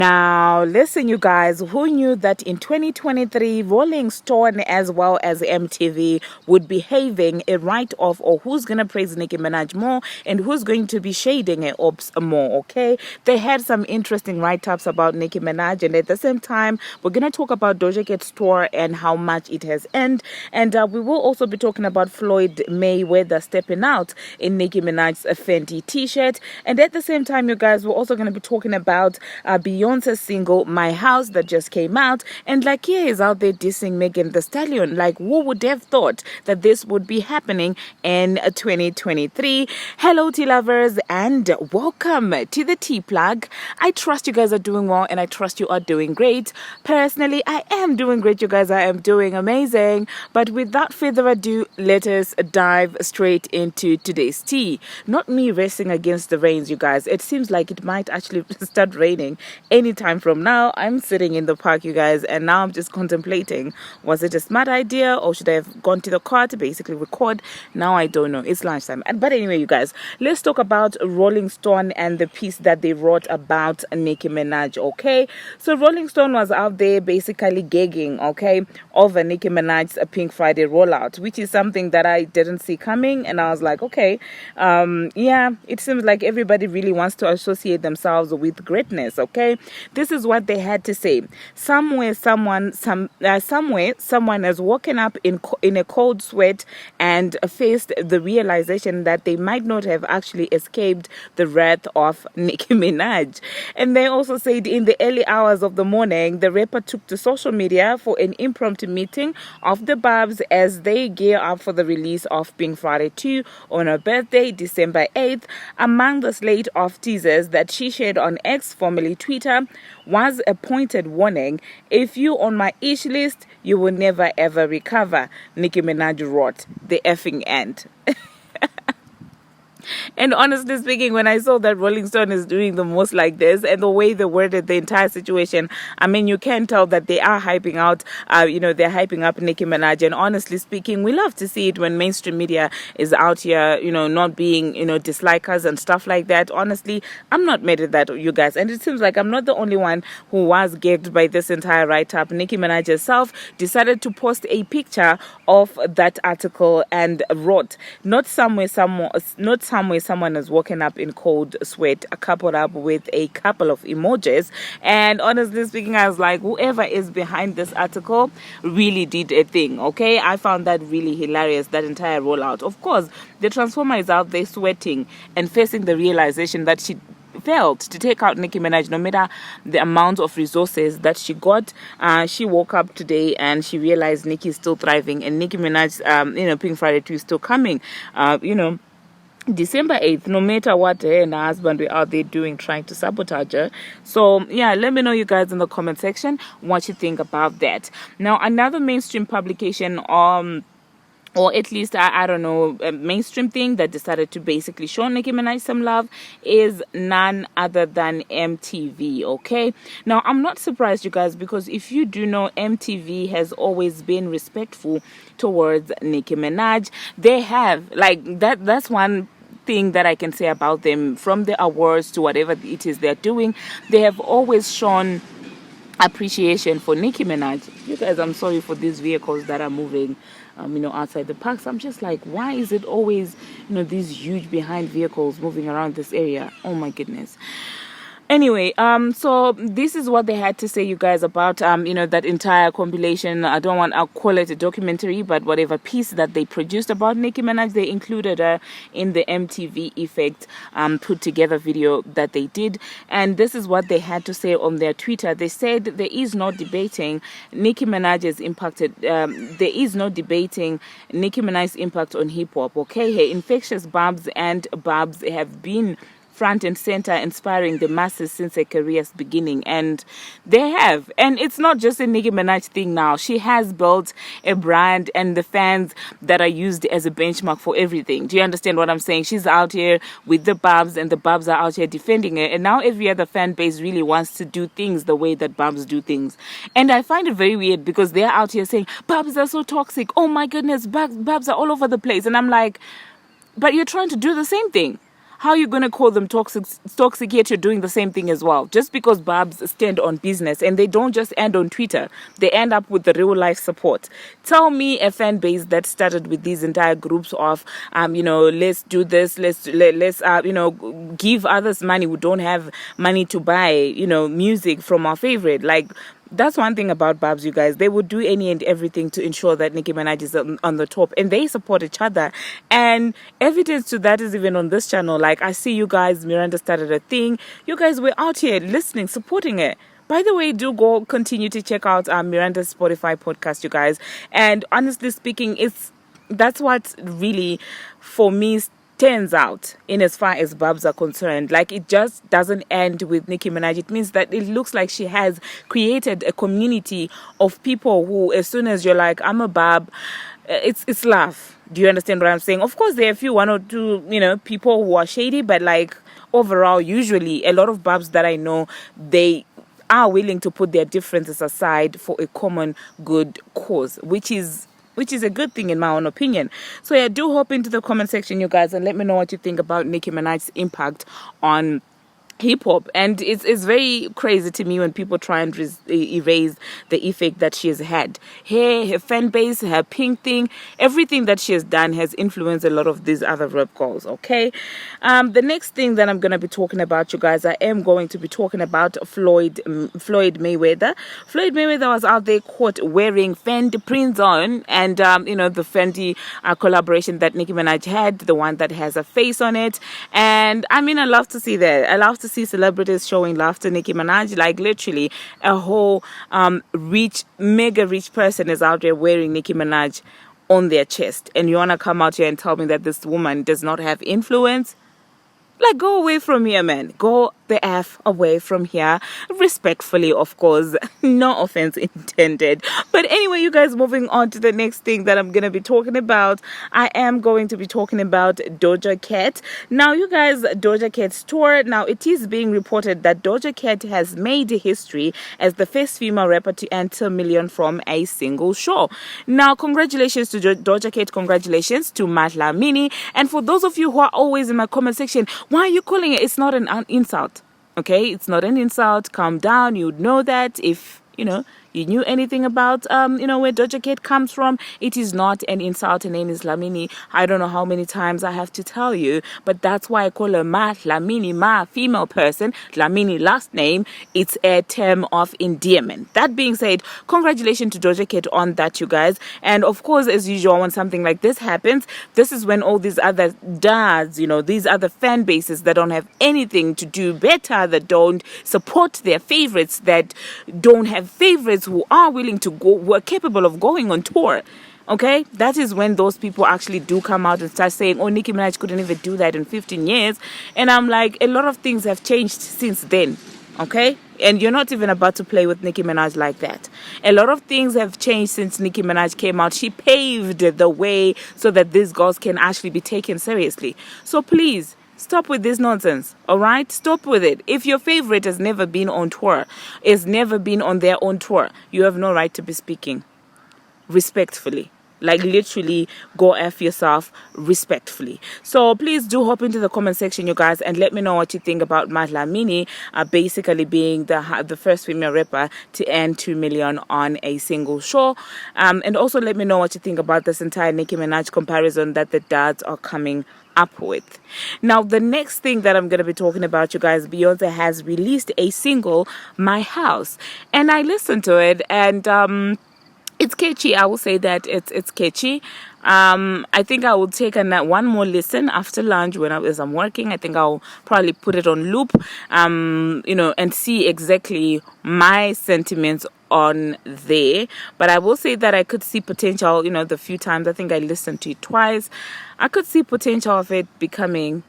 Now, listen, you guys, who knew that in 2023, Rollingstone as well as MTV would be having a write-off, or who's going to praise Nicki Minaj more and who's going to be shading her ops more, okay? They had some interesting write-ups about Nicki Minaj, and at the same time, we're going to talk about Doja Cat's tour and how much it has earned, and we will also be talking about Floyd Mayweather stepping out in Nicki Minaj's Fendi t-shirt, and at the same time, you guys, we're also going to be talking about Beyoncé's single My House that just came out, and Lakeyah is out there dissing Megan the Stallion. Like, who would have thought that this would be happening in 2023? Hello, tea lovers, and welcome to the Tea Plug. I trust you guys are doing well, and I trust you are doing great. Personally, I am doing great, you guys. I am doing amazing. But without further ado, let us dive straight into today's tea. Not me racing against the rains, you guys. It seems like it might actually start raining anytime from now. I'm sitting in the park, you guys, and now I'm just contemplating, was it a smart idea or should I have gone to the car to basically record? Now I don't know. It's lunchtime. But anyway, you guys, let's talk about Rolling Stone and the piece that they wrote about Nicki Minaj, okay? So Rolling Stone was out there basically gagging, okay, over Nicki Minaj's Pink Friday rollout, which is something that I didn't see coming, and I was like, okay, yeah, it seems like everybody really wants to associate themselves with greatness, okay? This is what they had to say. Somewhere someone has woken up in a cold sweat and faced the realization that they might not have actually escaped the wrath of Nicki Minaj. And they also said in the early hours of the morning, the rapper took to social media for an impromptu meeting of the Barbz as they gear up for the release of Pink Friday 2 on her birthday, December 8th. Among the slate of teasers that she shared on X, formerly Twitter, was a pointed warning: if you on my ish list, you will never ever recover. Nicki Minaj wrote, the effing end. And honestly speaking, when I saw that Rolling Stone is doing the most like this and the way they worded the entire situation, I mean, you can tell that they are hyping out, they're hyping up Nicki Minaj. And honestly speaking, we love to see it when mainstream media is out here, not being, dislikers and stuff like that. Honestly, I'm not mad at that, you guys. And it seems like I'm not the only one who was gagged by this entire write-up. Nicki Minaj herself decided to post a picture of that article and wrote, not somewhere someone has woken up in cold sweat, coupled up with a couple of emojis. And honestly speaking, I was like, whoever is behind this article really did a thing, okay? I found that really hilarious, that entire rollout. Of course, the Transformer is out there sweating and facing the realization that she failed to take out Nicki Minaj, no matter the amount of resources that she got. She woke up today and she realized Nicki is still thriving, and Nicki Minaj, Pink Friday 2 is still coming, December 8th, no matter what her and her husband were out there doing, trying to sabotage her. So, yeah, let me know, you guys, in the comment section what you think about that. Now, another mainstream publication, or at least, I don't know, a mainstream thing that decided to basically show Nicki Minaj some love is none other than MTV, okay? Now, I'm not surprised, you guys, because if you do know, MTV has always been respectful towards Nicki Minaj. They have, that's one thing that I can say about them. From the awards to whatever it is they're doing, they have always shown appreciation for Nicki Minaj. You guys, I'm sorry for these vehicles that are moving outside the parks. I'm just like, why is it always these huge behind vehicles moving around this area? Oh my goodness. Anyway, so this is what they had to say, you guys, about, that entire compilation. I don't want to call it a documentary, but whatever piece that they produced about Nicki Minaj, they included her in the MTV Effect put together video that they did. And this is what they had to say on their Twitter. They said there is no debating Nicki Minaj's impacted, there is no debating Nicki Minaj's impact on hip hop, okay? Her infectious Barbz and Barbz have been front and center, inspiring the masses since her career's beginning, and they have. And it's not just a Nicki Minaj thing now. She has built a brand and the fans that are used as a benchmark for everything. Do you understand what I'm saying? She's out here with the Barbz, and the Barbz are out here defending her, and now every other fan base really wants to do things the way that Barbz do things. And I find it very weird because they're out here saying Barbz are so toxic, oh my goodness, Barbz are all over the place, and I'm like, but you're trying to do the same thing. how are you going to call them toxic yet you're doing the same thing as well? Just because Barbz stand on business, and they don't just end on Twitter, they end up with the real life support. Tell me a fan base that started with these entire groups of, let's do this, let's give others money who don't have money to buy, music from our favorite. Like, that's one thing about Barbz, you guys. They would do any and everything to ensure that Nicki Minaj is on the top, and they support each other. And evidence to that is even on this channel. Like, I see you guys, Miranda started a thing. You guys were out here listening, supporting it. By the way, do go continue to check out Miranda's Spotify podcast, you guys. And honestly speaking, that's what really, for me, turns out in as far as Barbz are concerned. Like, it just doesn't end with Nicki Minaj. It means that it looks like she has created a community of people who, as soon as you're like, I'm a Barb, it's love. Do you understand what I'm saying? Of course, there are a few, one or two, people who are shady, but like, overall, usually a lot of Barbz that I know, they are willing to put their differences aside for a common good cause, which is a good thing in my own opinion. So yeah, do hop into the comment section, you guys, and let me know what you think about Nicki Minaj's impact on hip hop. And it's very crazy to me when people try and erase the effect that she has had. Her fan base, her pink thing, everything that she has done has influenced a lot of these other rap girls. Okay, the next thing that I'm gonna be talking about, you guys, I am going to be talking about Floyd Mayweather. Floyd Mayweather was out there caught wearing Fendi prints on, and the Fendi collaboration that Nicki Minaj had, the one that has a face on it. And I mean, I love to see that. I love to see celebrities showing love to Nicki Minaj. Like, literally a whole mega rich person is out there wearing Nicki Minaj on their chest, and you want to come out here and tell me that this woman does not have influence? Like, go away from here, man. Go the F away from here. Respectfully, of course. No offense intended. But anyway, you guys, moving on to the next thing that I'm going to be talking about. I am going to be talking about Doja Cat. Now, you guys, Doja Cat's tour. Now, it is being reported that Doja Cat has made history as the first female rapper to enter $1 million from a single show. Now, congratulations to Doja Cat. Congratulations to Matt Lamini. And for those of you who are always in my comment section, why are you calling it? It's not an insult. Okay, it's not an insult. Calm down. You would know that if you knew anything about where Doja Cat comes from. It is not an insult. Her name is Lamini. I don't know how many times I have to tell you, but that's why I call her Ma Lamini. Ma, female person. Lamini, last name. It's a term of endearment. That being said, congratulations to Doja Cat on that, you guys. And of course, as usual, when something like this happens, this is when all these other dads, these other fan bases that don't have anything to do better, that don't support their favorites, that don't have favorites, who are willing to go, who are capable of going on tour. Okay, that is when those people actually do come out and start saying, oh, Nicki Minaj couldn't even do that in 15 years. And I'm like, a lot of things have changed since then. Okay, and you're not even about to play with Nicki Minaj like that. A lot of things have changed since Nicki Minaj came out. She paved the way so that these girls can actually be taken seriously. So please, stop with this nonsense, all right? Stop with it. If your favorite has never been on tour, has never been on their own tour, you have no right to be speaking. Respectfully. Like, literally, go F yourself respectfully. So please do hop into the comment section, you guys, and let me know what you think about Matt Lamini basically being the first female rapper to earn $2 million on a single show. And also let me know what you think about this entire Nicki Minaj comparison that the dads are coming up with. Now, the next thing that I'm going to be talking about, you guys, Beyoncé has released a single, My House. And I listened to it, and it's catchy. I will say that it's catchy. I think I will take one more listen after lunch as I'm working. I think I'll probably put it on loop, and see exactly my sentiments on there. But I will say that I could see potential, the few times I think I listened to it twice, I could see potential of it becoming,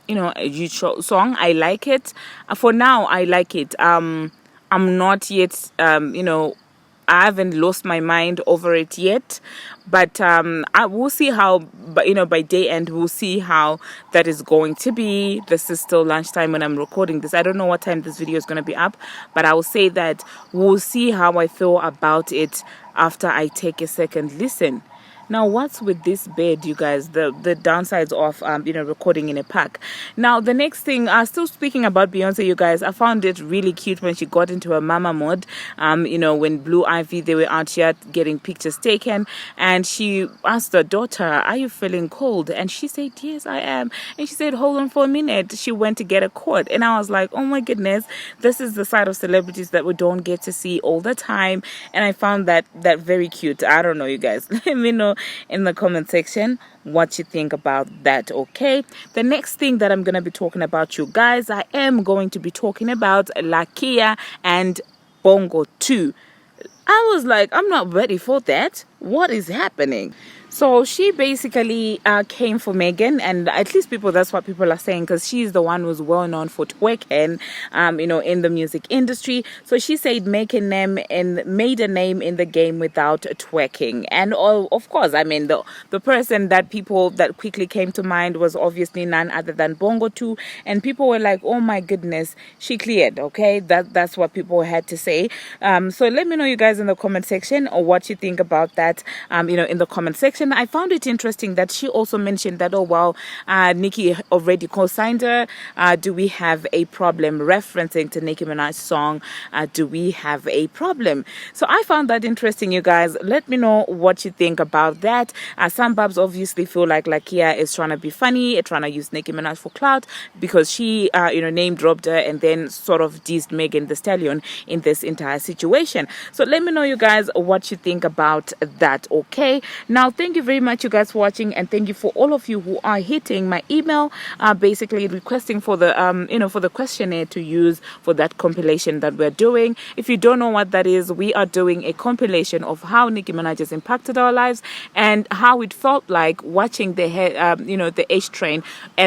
a huge song. I like it. For now, I like it. I'm not yet, I haven't lost my mind over it yet, but I will see how, by day end, we'll see how that is going to be. This is still lunchtime when I'm recording this. I don't know what time this video is going to be up, but I will say that we'll see how I feel about it after I take a second listen. Now, what's with this bed, you guys? The downsides of recording in a park. Now, the next thing, still speaking about Beyonce, you guys, I found it really cute when she got into her mama mode. When Blue Ivy, they were out here getting pictures taken, and she asked her daughter, "Are you feeling cold?" And she said, "Yes, I am." And she said, "Hold on for a minute." She went to get a coat, and I was like, "Oh my goodness, this is the side of celebrities that we don't get to see all the time." And I found that very cute. I don't know, you guys. Let me know in the comment section what you think about that. Okay, the next thing that I'm gonna be talking about, you guys, I am going to be talking about Lakeyah and Bongo 2. I was like, I'm not ready for that. What is happening? So she basically came for Megan, and at least that's what people are saying, because she's the one who's well known for twerking, in the music industry. So she said made a name in the game without twerking. And of course, I mean, the person that quickly came to mind was obviously none other than Bongo 2, and people were like, oh my goodness, she cleared. Okay, that's what people had to say. So let me know, you guys, in the comment section, or what you think about that. In the comment section. I found it interesting that she also mentioned that, oh wow, Nicki already co-signed her. Do we have a problem? Referencing to Nicki Minaj's song, do we have a problem? So I found that interesting, you guys. Let me know what you think about that. Some Barbz obviously feel like Lakeyah is trying to be funny, trying to use Nicki Minaj for clout, because she name dropped her and then sort of dissed Megan the Stallion in this entire situation. So let me know, you guys, what you think about that. Okay, now thank you very much, you guys, for watching, and thank you for all of you who are hitting my email, basically requesting for the for the questionnaire to use for that compilation that we're doing. If you don't know what that is, we are doing a compilation of how Nicki Minaj has impacted our lives and how it felt like watching the H train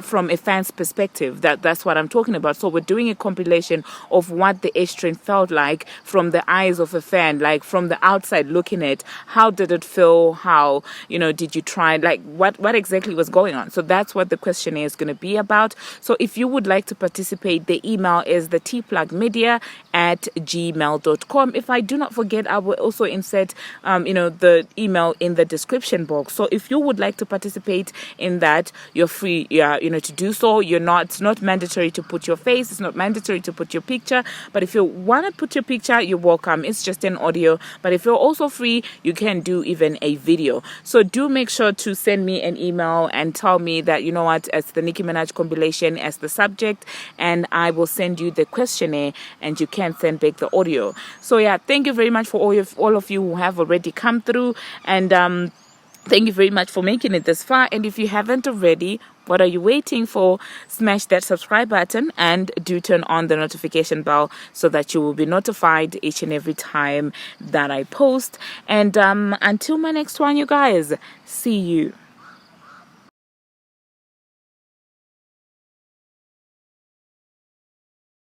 from a fan's perspective. That's what I'm talking about. So we're doing a compilation of what the H train felt like from the eyes of a fan, like from the outside looking at. How did it feel? How did you try, like what exactly was going on? So that's what the questionnaire is going to be about. So if you would like to participate, the email is the tplugmedia@gmail.com. If I do not forget, I will also insert the email in the description box. So if you would like to participate in that, you're free to do so. It's not mandatory to put your face, it's not mandatory to put your picture, but if you want to put your picture, you're welcome. It's just an audio, but if you're also free, you can do even a video. So do make sure to send me an email and tell me that, you know what, it's the Nicki Minaj compilation as the subject, and I will send you the questionnaire and you can send back the audio. So yeah, thank you very much for all of you who have already come through, and thank you very much for making it this far. And if you haven't already, what are you waiting for? Smash that subscribe button and do turn on the notification bell so that you will be notified each and every time that I post. And until my next one, you guys, see you.